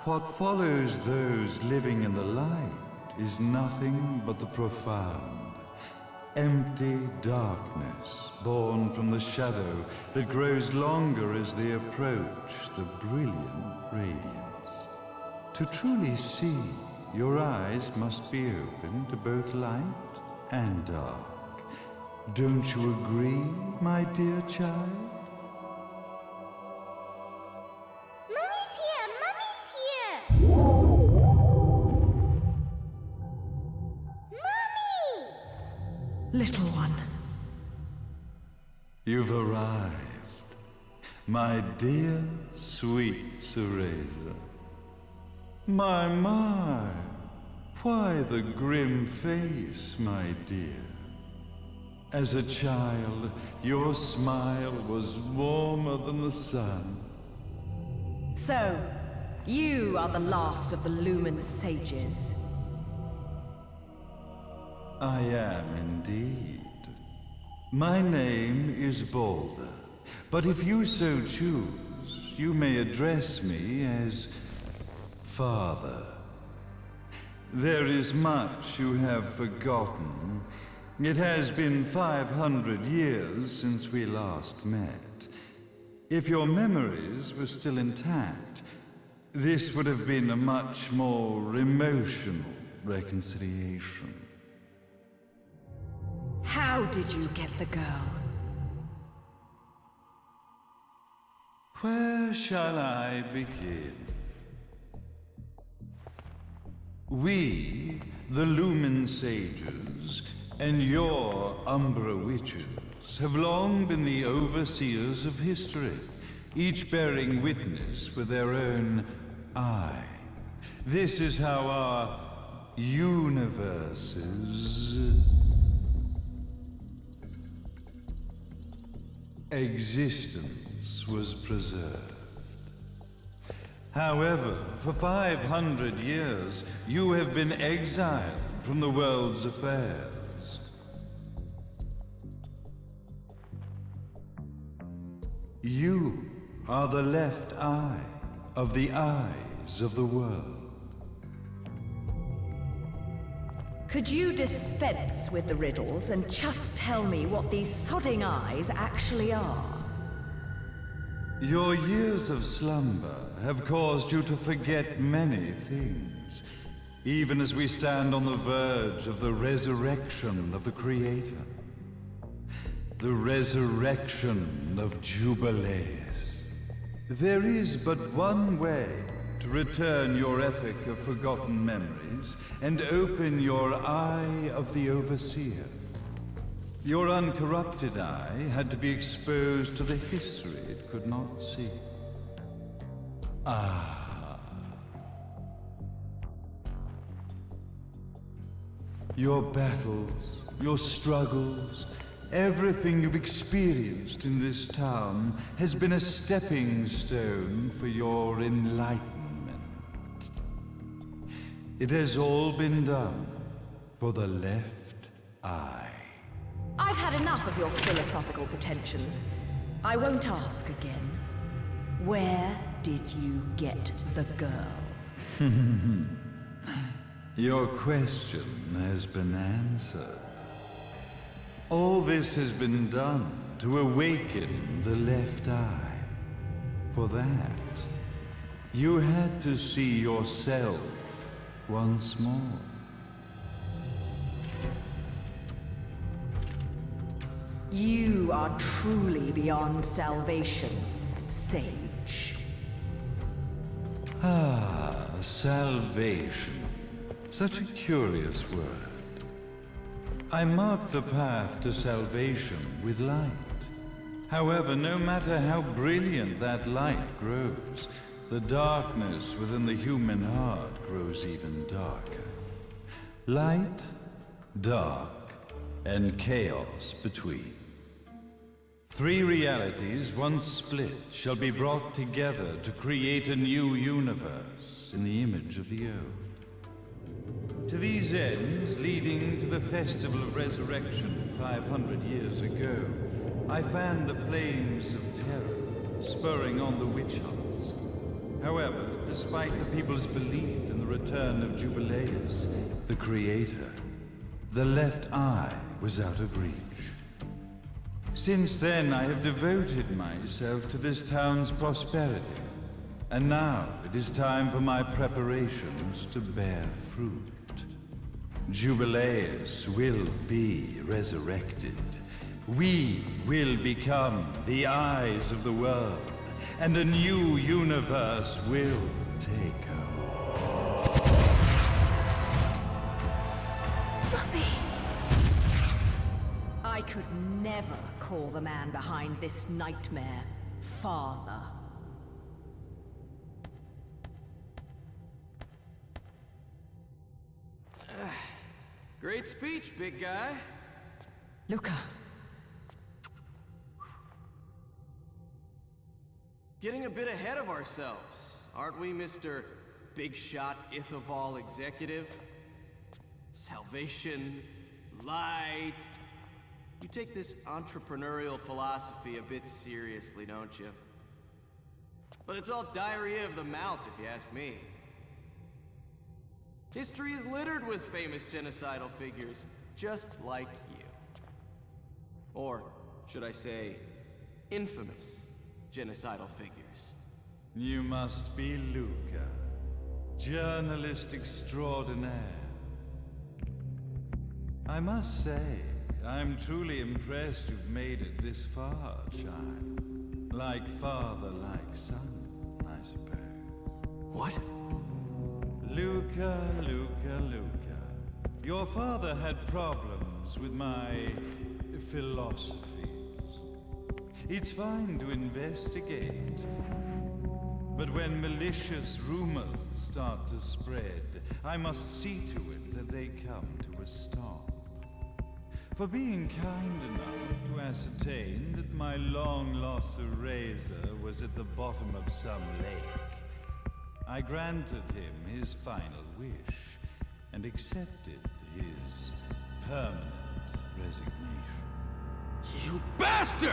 What follows those living in the light is nothing but the profound, empty darkness born from the shadow that grows longer as they approach the brilliant radiance. To truly see, your eyes must be open to both light and dark. Don't you agree, my dear child? Mummy's here! Mummy's here! Mummy! Little one. You've arrived, my dear, sweet Cereza. My, why the grim face, my dear? As a child, your smile was warmer than the sun. So, you are the last of the Lumen sages. I am indeed. My name is Balder, but if you so choose, you may address me as Father. There is much you have forgotten. It has been 500 years since we last met. If your memories were still intact, this would have been a much more emotional reconciliation. How did you get the girl? Where shall I begin? We, the Lumen Sages, and your Umbra Witches, have long been the overseers of history, each bearing witness with their own eye. This is how our universe's existence was preserved. However, for 500 years, you have been exiled from the world's affairs. You are the left eye of the eyes of the world. Could you dispense with the riddles and just tell me what these sodding eyes actually are? Your years of slumber have caused you to forget many things, even as we stand on the verge of the resurrection of the Creator. The resurrection of Jubileus. There is but one way to return your epic of forgotten memories and open your eye of the Overseer. Your uncorrupted eye had to be exposed to the history it could not see. Ah. Your battles, your struggles, everything you've experienced in this town has been a stepping stone for your enlightenment. It has all been done for the left eye. I've had enough of your philosophical pretensions. I won't ask again. Where did you get the girl? Your question has been answered. All this has been done to awaken the left eye. For that, you had to see yourself once more. You are truly beyond salvation, sage. Ah, salvation. Such a curious word. I mark the path to salvation with light. However, no matter how brilliant that light grows, the darkness within the human heart grows even darker. Light, dark, and chaos between. Three realities, once split, shall be brought together to create a new universe in the image of the old. To these ends, leading to the Festival of Resurrection 500 years ago, I fanned the flames of terror, spurring on the witch hunts. However, despite the people's belief in the return of Jubileus, the creator. The left eye was out of reach. Since then, I have devoted myself to this town's prosperity. And now it is time for my preparations to bear fruit. Jubileus will be resurrected. We will become the eyes of the world, and a new universe will take over. Mummy! I could never call the man behind this nightmare father. Great speech, big guy. Luca. Getting a bit ahead of ourselves, aren't we, Mr. Big Shot Ithaval Executive? Salvation, light. You take this entrepreneurial philosophy a bit seriously, don't you? But it's all diarrhea of the mouth, if you ask me. History is littered with famous genocidal figures, just like you. Or, should I say, infamous genocidal figures. You must be Luca, journalist extraordinaire. I must say, I'm truly impressed you've made it this far, child. Like father, like son, I suppose. What? Luca, Luca, Luca. Your father had problems with my philosophies. It's fine to investigate, but when malicious rumors start to spread, I must see to it that they come to a stop. For being kind enough to ascertain that my long-lost eraser was at the bottom of some lake, I granted him his final wish and accepted his permanent resignation. You bastard!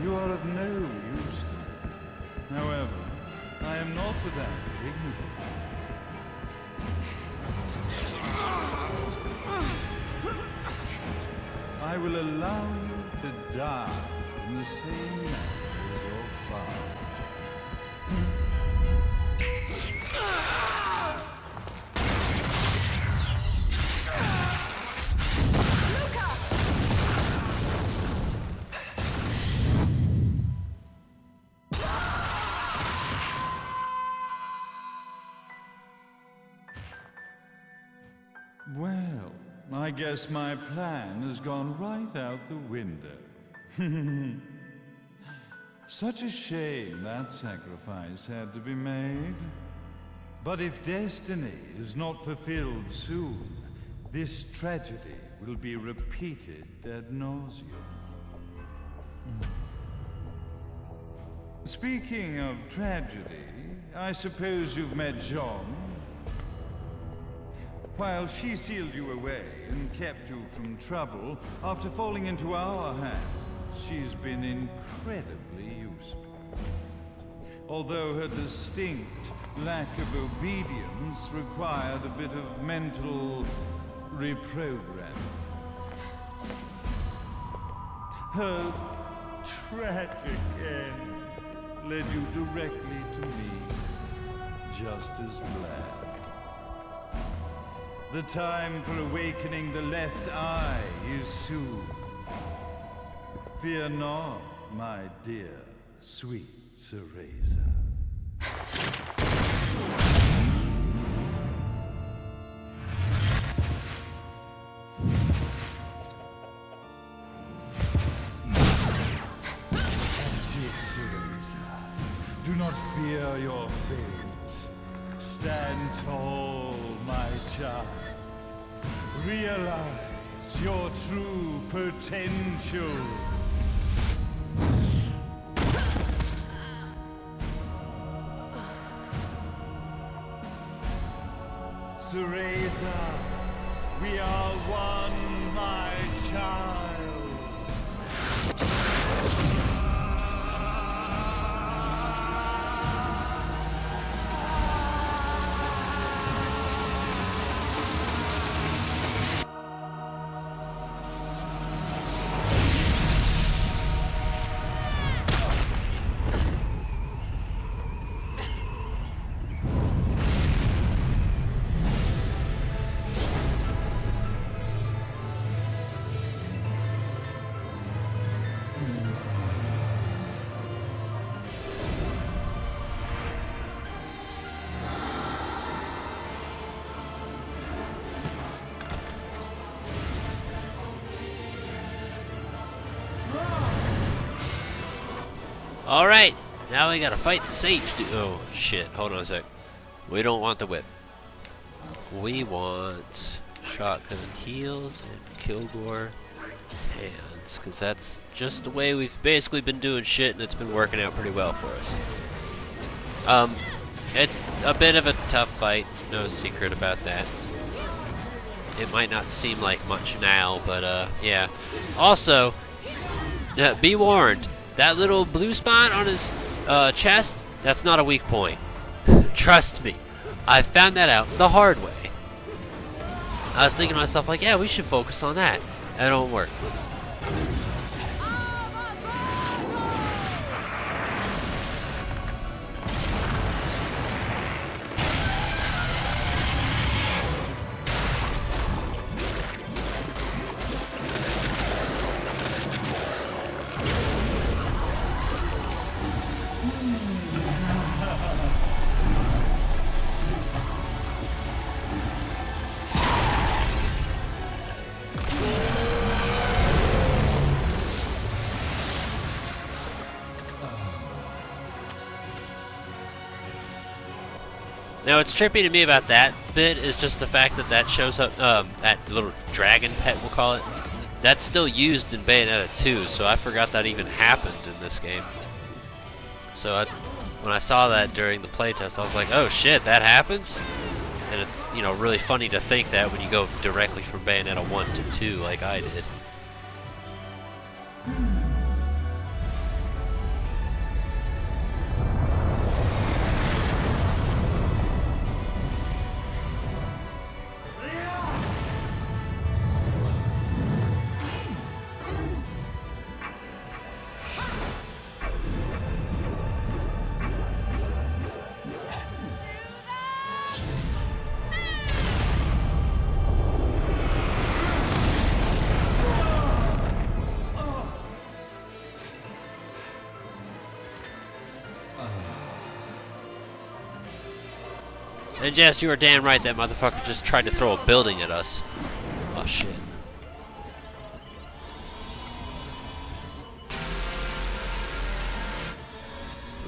You are of no use to me. However, I am not without dignity. I will allow you to die in the same manner as your father. Well, I guess my plan has gone right out the window. Such a shame that sacrifice had to be made. But if destiny is not fulfilled soon, this tragedy will be repeated ad nauseum. Speaking of tragedy, I suppose you've met Jean. While she sealed you away and kept you from trouble, after falling into our hands, she's been incredibly useful. Although her distinct lack of obedience required a bit of mental reprogramming. Her tragic end led you directly to me, just as planned. The time for awakening the left eye is soon. Fear not, my dear, sweet Cereza. That's it, Cereza. Do not fear your fate. Stand tall, my child. Realize your true potential. to raise us. We are one, my child. Alright, now we gotta fight the sage dude. Oh shit, hold on a sec. We don't want the whip. We want shotgun heals and Kilgore hands, because that's just the way we've basically been doing shit, and it's been working out pretty well for us. It's a bit of a tough fight, no secret about that. It might not seem like much now, but yeah. Also, be warned. That little blue spot on his chest, that's not a weak point. Trust me. I found that out the hard way. I was thinking to myself, like, yeah, we should focus on that. That don't work. Now, what's trippy to me about that bit is just the fact that that shows up, that little dragon pet, we'll call it, that's still used in Bayonetta 2, so I forgot that even happened in this game. So when I saw that during the playtest, I was like, oh shit, that happens? And it's, you know, really funny to think that when you go directly from Bayonetta 1 to 2 like I did. And Jess, you were damn right, that motherfucker just tried to throw a building at us. Oh shit.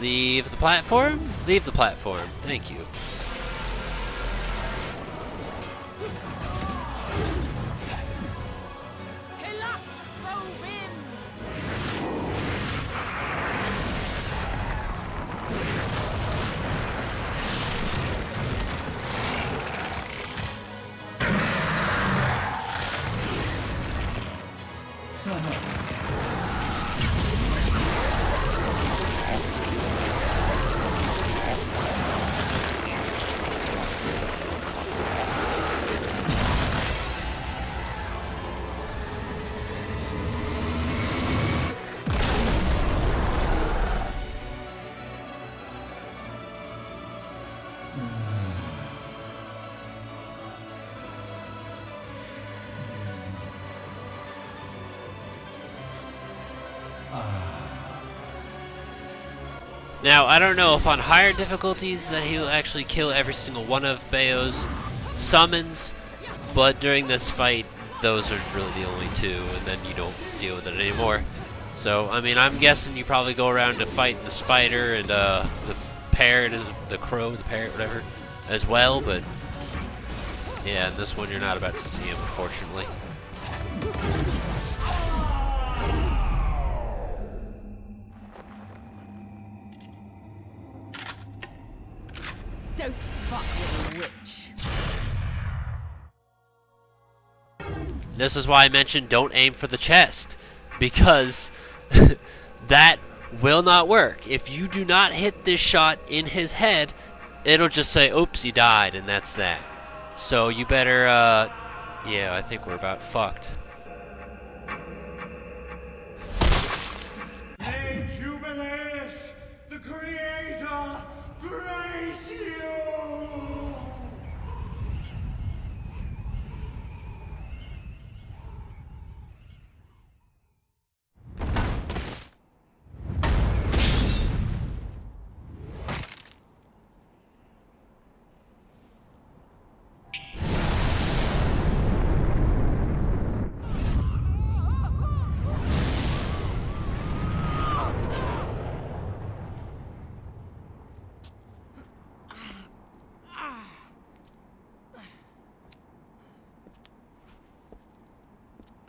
Leave the platform? Leave the platform. Thank you. Now, I don't know if on higher difficulties that he'll actually kill every single one of Bayo's summons, but during this fight, those are really the only two, and then you don't deal with it anymore. So, I mean, I'm guessing you probably go around to fight the spider and the parrot, the crow, the parrot, whatever, as well, but yeah, in this one you're not about to see him, unfortunately. Don't fuck with a witch. This is why I mentioned don't aim for the chest, because that will not work. If you do not hit this shot in his head, it'll just say, oops, he died, and that's that. So you better, yeah, I think we're about fucked. Hey, Jubileus, the Creator, grace you!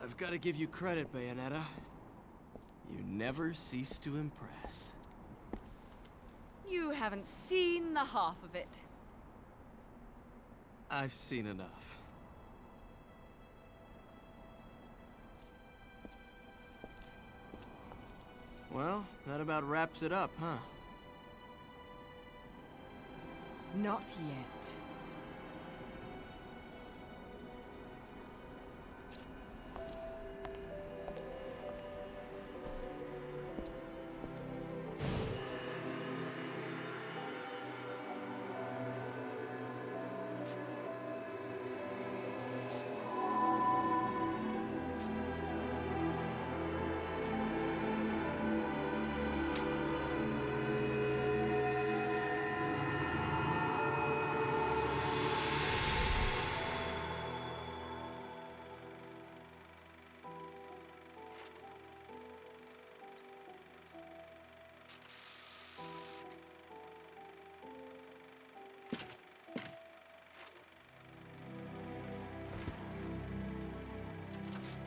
I've got to give you credit, Bayonetta. You never cease to impress. You haven't seen the half of it. I've seen enough. Well, that about wraps it up, huh? Not yet.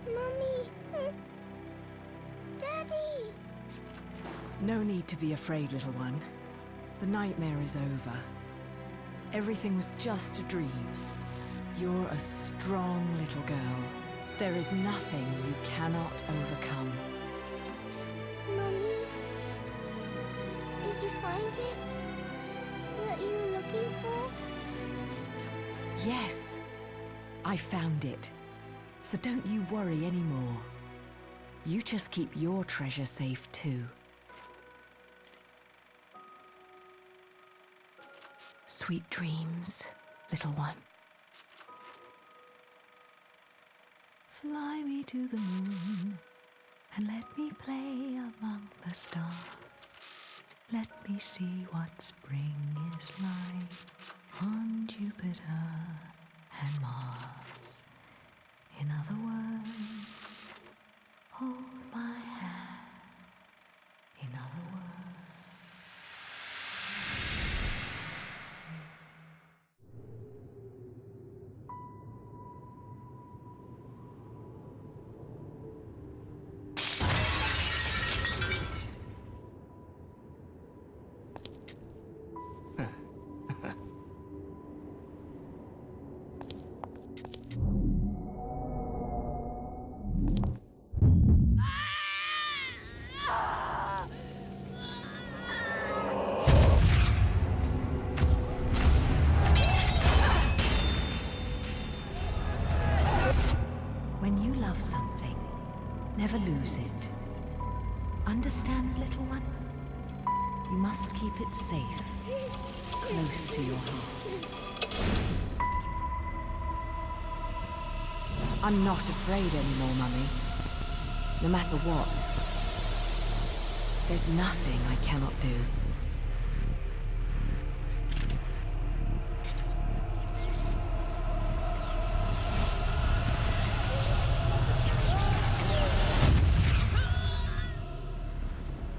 Mummy! Daddy! No need to be afraid, little one. The nightmare is over. Everything was just a dream. You're a strong little girl. There is nothing you cannot overcome. Mummy? Did you find it? What you were looking for? Yes, I found it. So don't you worry anymore. You just keep your treasure safe too. Sweet dreams, little one. Fly me to the moon and let me play among the stars. Let me see what spring is like on Jupiter and Mars. In other words, hold my hand. In other words. When you love something, never lose it. Understand, little one? You must keep it safe, close to your heart. I'm not afraid anymore, Mummy. No matter what. There's nothing I cannot do.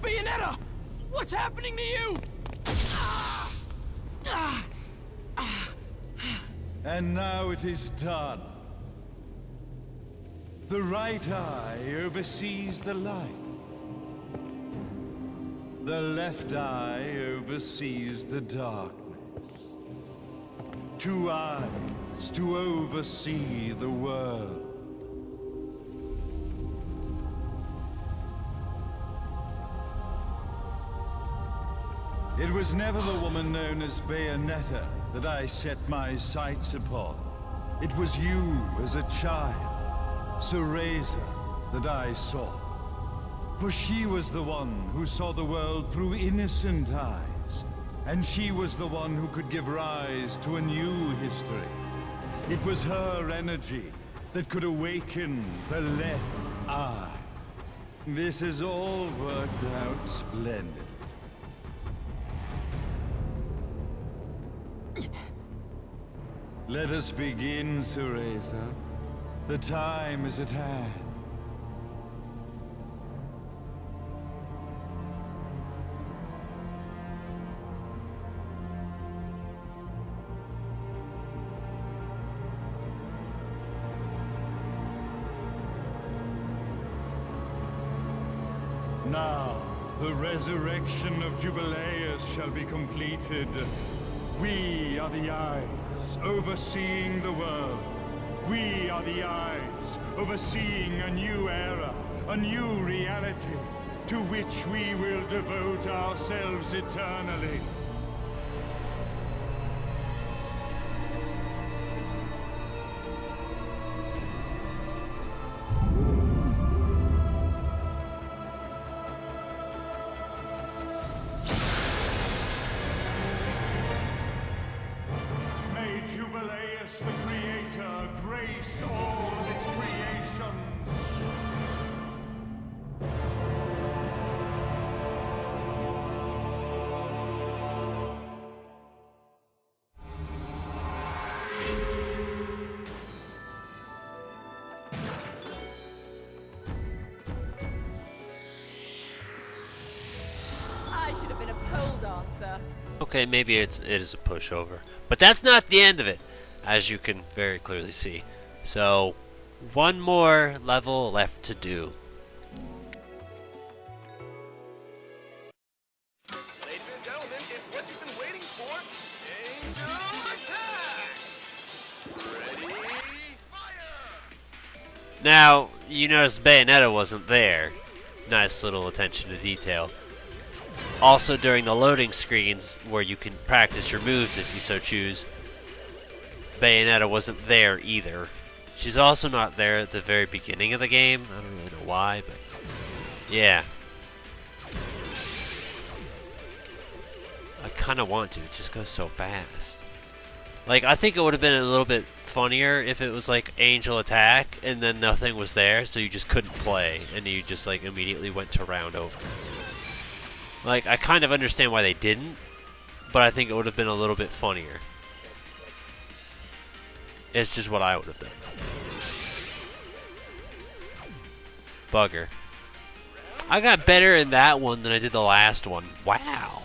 Bayonetta! What's happening to you? And now it is done. The right eye oversees the light. The left eye oversees the darkness. 2 eyes to oversee the world. It was never the woman known as Bayonetta that I set my sights upon. It was you as a child, Cereza, that I saw. For she was the one who saw the world through innocent eyes, and she was the one who could give rise to a new history. It was her energy that could awaken the left eye. This has all worked out splendidly. Let us begin, Cereza. The time is at hand. Now, the resurrection of Jubileus shall be completed. We are the eyes, overseeing the world. We are the eyes, overseeing a new era, a new reality, to which we will devote ourselves eternally. Jubileus, the Creator, grace all of its creations. I should have been a pole dancer. Okay, maybe it is a pushover. But that's not the end of it, as you can very clearly see. So, one more level left to do. Ladies and gentlemen, it's what you've been waiting for. Angel attack! Ready, fire! Now, you notice Bayonetta wasn't there. Nice little attention to detail. Also, during the loading screens, where you can practice your moves if you so choose, Bayonetta wasn't there either. She's also not there at the very beginning of the game. I don't really know why, but yeah. I kind of want to. It just goes so fast. Like, I think it would have been a little bit funnier if it was like Angel Attack and then nothing was there, so you just couldn't play and you just like immediately went to round over. Like, I kind of understand why they didn't, but I think it would have been a little bit funnier. It's just what I would have done. Bugger. I got better in that one than I did the last one. Wow.